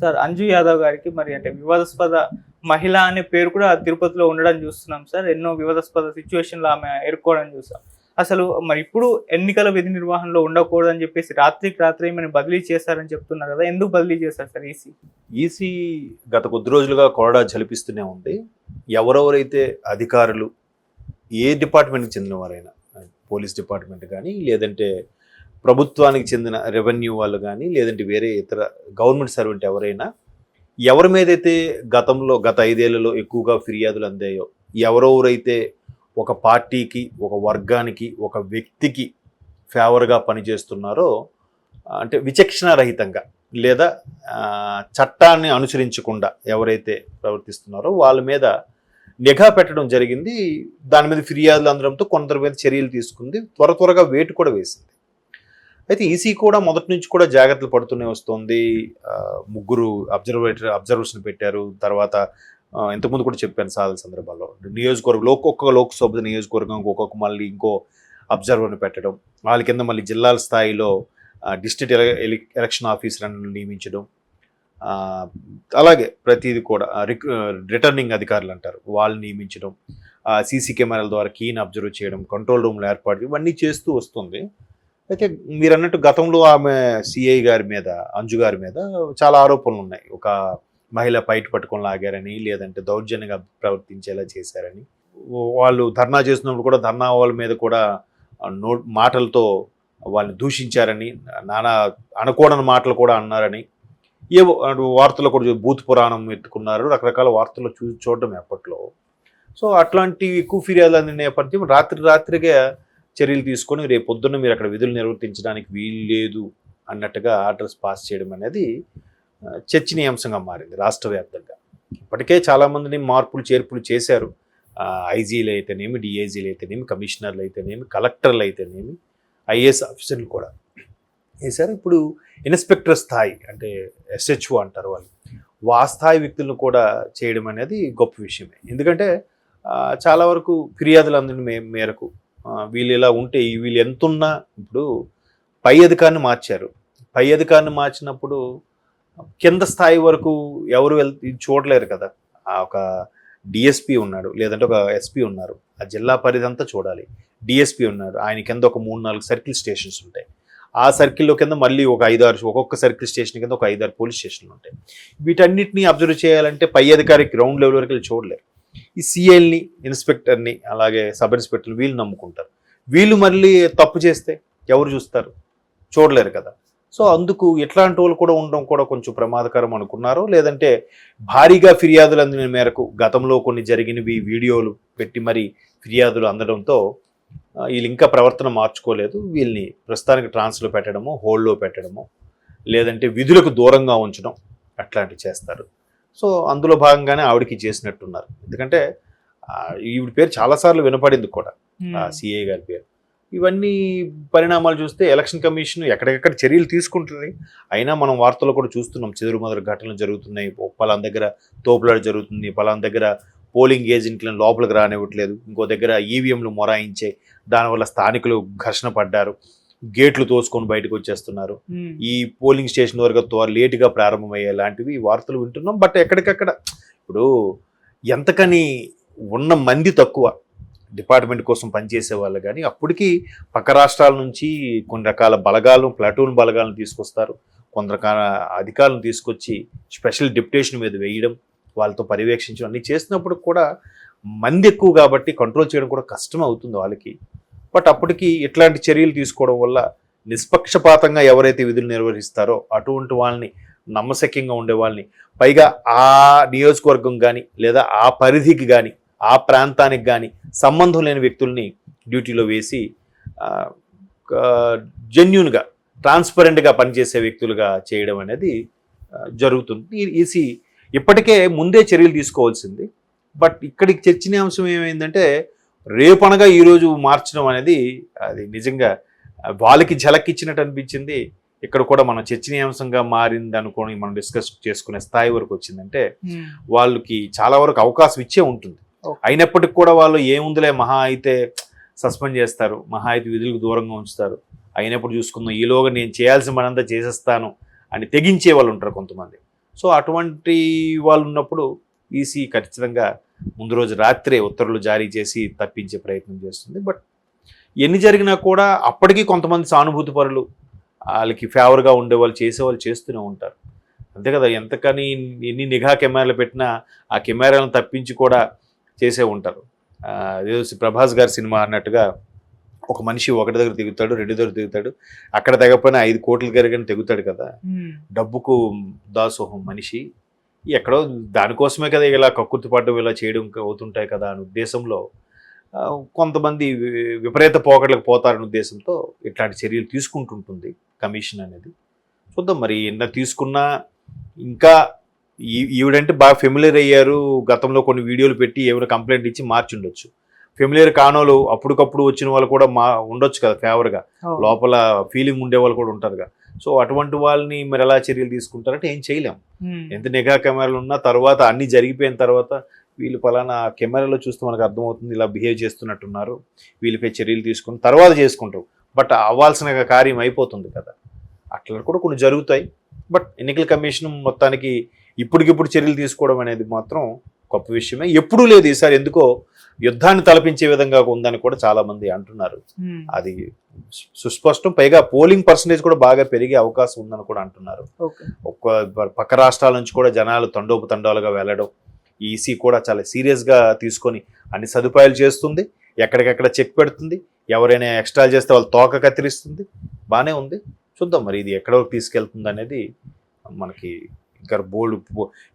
Sir Anju Yadav గారికి మరి అంటే వివాదాస్పద మహిళ అనే పేరు కూడా తిరుపతిలో ఉండడం చూస్తున్నాం సార్. ఎన్నో వివాదాస్పద సిచ్యువేషన్‌లో ఆమె ఎదుర్కోవడం చూసాం. అసలు మరి ఇప్పుడు ఎన్నికల విధి నిర్వహణలో ఉండకూడదని చెప్పేసి రాత్రికి రాత్రే ఈమెను బదిలీ చేశారని చెప్తున్నారు కదా! ఎందుకు బదిలీ చేశారు సార్ ఈసీ? ఈసీ గత కొద్ది రోజులుగా కొరడా జలిపిస్తూనే ఉంది. ఎవరెవరైతే అధికారులు ఏ డిపార్ట్మెంట్‌కి చెందిన వారైనా, పోలీస్ డిపార్ట్మెంట్ కానీ, లేదంటే ప్రభుత్వానికి చెందిన రెవెన్యూ వాళ్ళు కానీ, లేదంటే వేరే ఇతర గవర్నమెంట్ సర్వెంట్ ఎవరైనా, ఎవరి మీదైతే గతంలో గత 5 ఏళ్లలో ఎక్కువగా ఫిర్యాదులు అందాయో, ఎవరెవరైతే ఒక పార్టీకి, ఒక వర్గానికి, ఒక వ్యక్తికి ఫేవర్గా పనిచేస్తున్నారో, అంటే విచక్షణారహితంగా లేదా చట్టాన్ని అనుసరించకుండా ఎవరైతే ప్రవర్తిస్తున్నారో వాళ్ళ మీద నిఘా పెట్టడం జరిగింది. దాని మీద ఫిర్యాదులు అందడంతో కొందరి మీద చర్యలు తీసుకుంది. త్వరగా వేటు కూడా వేసింది. అయితే ఈసీ కూడా మొదటి నుంచి కూడా జాగ్రత్తలు పడుతూనే వస్తుంది. ముగ్గురు అబ్జర్వర్స్ని పెట్టారు. తర్వాత ఇంతకుముందు కూడా చెప్పాను చాలా సందర్భాల్లో, నియోజకవర్గంలో ఒక్కొక్క లోక్సభ నియోజకవర్గం ఒక్కొక్క మళ్ళీ ఇంకో అబ్జర్వర్ని పెట్టడం, వాళ్ళ కింద మళ్ళీ జిల్లాల స్థాయిలో డిస్ట్రిక్ట్ ఎలక్షన్ ఆఫీసర్లను నియమించడం, అలాగే ప్రతిదీ కూడా రిటర్నింగ్ అధికారులు అంటారు వాళ్ళు నియమించడం, సీసీ కెమెరాల ద్వారా కీని అబ్జర్వ్ చేయడం, కంట్రోల్ రూమ్లు ఏర్పాటు ఇవన్నీ చేస్తూ వస్తుంది. అయితే మీరు అన్నట్టు గతంలో ఆమె సిఐ గారి మీద, అంజు గారి మీద చాలా ఆరోపణలు ఉన్నాయి. ఒక మహిళ పైట పట్టుకొని లాగారని, లేదంటే దౌర్జన్యంగా ప్రవర్తించేలా చేశారని, వాళ్ళు ధర్నా చేస్తున్నప్పుడు కూడా ధర్నా వాళ్ళ మీద కూడా మాటలతో వాళ్ళని దూషించారని, నానా అనకూడని మాటలు కూడా అన్నారని, ఏవో వార్తలు కూడా బూత్ పురాణం ఎత్తుకున్నారు, రకరకాల వార్తలు చూడడం అప్పట్లో. సో అట్లాంటి ఎక్కువ ఫిర్యాదులు అందిన నేపథ్యం రాత్రిగా చర్యలు తీసుకొని రేపు పొద్దున్న మీరు అక్కడ విధులు నిర్వర్తించడానికి వీలు లేదు అన్నట్టుగా ఆర్డర్స్ పాస్ చేయడం అనేది చర్చనీయాంశంగా మారింది రాష్ట్ర వ్యాప్తంగా. ఇప్పటికే చాలామందిని మార్పులు చేర్పులు చేశారు. ఐజీలు అయితేనేమి, డిఐజీలు అయితేనేమి, కమిషనర్లు అయితేనేమి, కలెక్టర్లు అయితేనేమి, ఐఏఎస్ ఆఫీసర్లు కూడా వేశారు. ఇప్పుడు ఇన్స్పెక్టర్ స్థాయి అంటే ఎస్హెచ్ఓ అంటారు వాళ్ళు, ఆ స్థాయి వ్యక్తులను కూడా చేయడం అనేది గొప్ప విషయమే. ఎందుకంటే చాలా వరకు ఫిర్యాదులు అందిన మేరకు వీళ్ళు ఇలా ఉంటే వీళ్ళు ఎంతున్నా, ఇప్పుడు పై అధికారిని మార్చారు. పై అధికారిని మార్చినప్పుడు కింద స్థాయి వరకు ఎవరు చూడలేరు కదా. ఒక డిఎస్పీ ఉన్నాడు, లేదంటే ఒక ఎస్పీ ఉన్నారు, ఆ జిల్లా పరిధి అంతా చూడాలి. డిఎస్పీ ఉన్నాడు, ఆయన కింద ఒక 3-4 సర్కిల్ స్టేషన్స్ ఉంటాయి. ఆ సర్కిల్లో కింద మళ్ళీ ఒక 5-6, ఒక్కొక్క సర్కిల్ స్టేషన్ కింద ఒక 5-6 పోలీస్ స్టేషన్లు ఉంటాయి. వీటన్నిటిని అబ్జర్వ్ చేయాలంటే పై అధికారికి గ్రౌండ్ లెవెల్ వరకు వెళ్ళి చూడలేరు. ఈ సిఐల్ని, ఇన్స్పెక్టర్ని, అలాగే సబ్ ఇన్స్పెక్టర్ని వీళ్ళు నమ్ముకుంటారు. వీళ్ళు మళ్ళీ తప్పు చేస్తే ఎవరు చూస్తారు? చూడలేరు కదా. సో అందుకు ఇట్లాంటి వాళ్ళు కూడా ఉండడం కూడా కొంచెం ప్రమాదకరం అనుకున్నారు. లేదంటే భారీగా ఫిర్యాదులు అందిన మేరకు గతంలో కొన్ని జరిగినవి వీడియోలు పెట్టి మరి ఫిర్యాదులు అందడంతో వీళ్ళు ఇంకా ప్రవర్తన మార్చుకోలేదు. వీళ్ళని ప్రస్తుతానికి ట్రాన్స్లో పెట్టడము, హోల్డ్లో పెట్టడము, లేదంటే విధులకు దూరంగా ఉంచడం అట్లాంటివి చేస్తారు. సో అందులో భాగంగానే ఆవిడకి చేసినట్టున్నారు. ఎందుకంటే ఈవిడ పేరు చాలాసార్లు వినపడింది కూడా, సిఐ గారి పేరు. ఇవన్నీ పరిణామాలు చూస్తే ఎలక్షన్ కమిషన్ ఎక్కడికెక్కడ చర్యలు తీసుకుంటుంది. అయినా మనం వార్తల్లో కూడా చూస్తున్నాం, చెదురుమదురు ఘటనలు జరుగుతున్నాయి, పలానా దగ్గర తోపులాట జరుగుతుంది, పలానా దగ్గర పోలింగ్ ఏజెంట్లను లోపలికి రానివ్వట్లేదు, ఇంకో దగ్గర ఈవీఎంలు మొరాయించే, దానివల్ల స్థానికులు ఘర్షణ పడ్డారు, గేట్లు తోసుకొని బయటకు వచ్చేస్తున్నారు, ఈ పోలింగ్ స్టేషన్ వరకు లేటుగా ప్రారంభమయ్యే లాంటివి వార్తలు వింటున్నాం. బట్ ఎక్కడికక్కడ ఇప్పుడు ఎంతకని ఉన్న మంది తక్కువ డిపార్ట్మెంట్ కోసం పనిచేసే వాళ్ళు, కానీ అప్పటికి పక్క రాష్ట్రాల నుంచి కొన్ని రకాల బలగాలను, ప్లాటూన్ బలగాలను తీసుకొస్తారు, కొన్ని రకాల అధికారులను తీసుకొచ్చి స్పెషల్ డిప్యుటేషన్ మీద వేయడం, వాళ్ళతో పర్యవేక్షించడం అన్నీ చేసినప్పుడు కూడా మంది ఎక్కువ కాబట్టి కంట్రోల్ చేయడం కూడా కష్టం అవుతుంది వాళ్ళకి. బట్ అప్పటికి ఇట్లాంటి చర్యలు తీసుకోవడం వల్ల నిష్పక్షపాతంగా ఎవరైతే విధులు నిర్వహిస్తారో అటువంటి వాళ్ళని, నమ్మశక్యంగా ఉండే వాళ్ళని, పైగా ఆ నియోజకవర్గం కానీ లేదా ఆ పరిధికి కానీ ఆ ప్రాంతానికి కానీ సంబంధం లేని వ్యక్తుల్ని డ్యూటీలో వేసి జెన్యూన్గా, ట్రాన్స్పరెంట్గా పనిచేసే వ్యక్తులుగా చేయడం అనేది జరుగుతుంది. ఈసీ ఇప్పటికే ముందే చర్యలు తీసుకోవాల్సింది. బట్ ఇక్కడికి చర్చనీయాంశం ఏమైందంటే, రేపనగా ఈరోజు మార్చడం అనేది అది నిజంగా వాళ్ళకి ఝలక్కిచ్చినట్టు అనిపించింది. ఇక్కడ కూడా మనం చర్చనీయాంశంగా మారింది అనుకోని మనం డిస్కస్ చేసుకునే స్థాయి వరకు వచ్చిందంటే వాళ్ళకి చాలా వరకు అవకాశం ఇచ్చే ఉంటుంది. అయినప్పటికి కూడా వాళ్ళు ఏముందిలే, మహా అయితే సస్పెండ్ చేస్తారు, మహా అయితే విధులకు దూరంగా ఉంచుతారు, అయినప్పుడు చూసుకుందాం, ఈలోగా నేను చేయాల్సిన పనంతా చేసేస్తాను అని తెగించే వాళ్ళు ఉంటారు కొంతమంది. సో అటువంటి వాళ్ళు ఉన్నప్పుడు ఈసీ ఖచ్చితంగా ముందు రోజు రాత్రే ఉత్తర్వులు జారీ చేసి తప్పించే ప్రయత్నం చేస్తుంది. బట్ ఎన్ని జరిగినా కూడా అప్పటికీ కొంతమంది సానుభూతి పరులు, వాళ్ళకి ఫేవర్గా ఉండేవాళ్ళు, చేసేవాళ్ళు చేస్తూనే ఉంటారు. అంతే కదా, ఎంతకని ఎన్ని నిఘా కెమెరాలు పెట్టినా ఆ కెమెరాలను తప్పించి కూడా చేసే ఉంటారు. ఏదో ప్రభాస్ గారి సినిమా అన్నట్టుగా ఒక మనిషి ఒకటి దగ్గర దిగుతాడు, రెండు దగ్గర దిగుతాడు, అక్కడ తెగపోయినా 5 కోట్లు కరిగిన తెగుతాడు కదా. డబ్బుకు దాసోహం మనిషి ఎక్కడో దానికోసమే కదా ఇలా కక్కుర్తి పడ్డం ఇలా చేయడం అవుతుంటాయి కదా అనే ఉద్దేశంలో కొంతమంది విపరీత పోకడలకు పోతారనే ఉద్దేశంతో ఇట్లాంటి చర్యలు తీసుకుంటుంటుంది కమిషన్ అనేది. చూద్దాం మరి ఎన్న తీసుకున్నా. ఇంకా ఈవిడంటే బాగా ఫెమిలియర్ అయ్యారు, గతంలో కొన్ని వీడియోలు పెట్టి ఏమైనా కంప్లైంట్ ఇచ్చి మార్చుండొచ్చు. ఫెమిలియర్ కానోళ్ళు అప్పటికప్పుడు వచ్చిన వాళ్ళు కూడా ఉండొచ్చు కదా ఫేవర్గా, లోపల ఫీలింగ్ ఉండే వాళ్ళు కూడా ఉంటారుగా. సో అటువంటి వాళ్ళని మరి ఎలా చర్యలు తీసుకుంటారంటే ఏం చేయలేం. ఎంత నిఘా కెమెరాలు ఉన్నా తర్వాత అన్ని జరిగిపోయిన తర్వాత వీళ్ళు పలానా కెమెరాలో చూస్తే మనకు అర్థమవుతుంది ఇలా బిహేవ్ చేస్తున్నట్టున్నారు, వీళ్ళపై చర్యలు తీసుకుని తర్వాత చేసుకుంటారు. బట్ అవ్వాల్సిన కార్యం అయిపోతుంది కదా, అట్లా కూడా కొన్ని జరుగుతాయి. బట్ ఎన్నికల కమిషన్ మొత్తానికి ఇప్పటికిప్పుడు చర్యలు తీసుకోవడం అనేది మాత్రం గొప్ప విషయమే. ఎప్పుడూ లేదు, ఈసారి ఎందుకో యుద్ధాన్ని తలపించే విధంగా ఉందని కూడా చాలా మంది అంటున్నారు. అది సుస్పష్టం. పైగా పోలింగ్ పర్సంటేజ్ కూడా బాగా పెరిగే అవకాశం ఉందని కూడా అంటున్నారు. పక్క రాష్ట్రాల నుంచి కూడా జనాలు తండోపతండాలుగా వెళ్ళడం, ఈసీ కూడా చాలా సీరియస్గా తీసుకొని అన్ని సదుపాయాలు చేస్తుంది, ఎక్కడికెక్కడ చెక్ పెడుతుంది, ఎవరైనా ఎక్స్ట్రా చేస్తే వాళ్ళు తోక కత్తిరిస్తుంది. బాగానే ఉంది, చూద్దాం మరి ఇది ఎక్కడ తీసుకెళ్తుంది అనేది. మనకి ఇంకా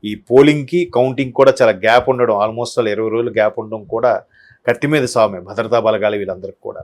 ఈ పోలింగ్కి కౌంటింగ్ కూడా చాలా గ్యాప్ ఉండడం, ఆల్మోస్ట్ 20 రోజులు గ్యాప్ ఉండడం కూడా కత్తి మీద సామే భద్రతా బలగాలు వీళ్ళందరికీ కూడా.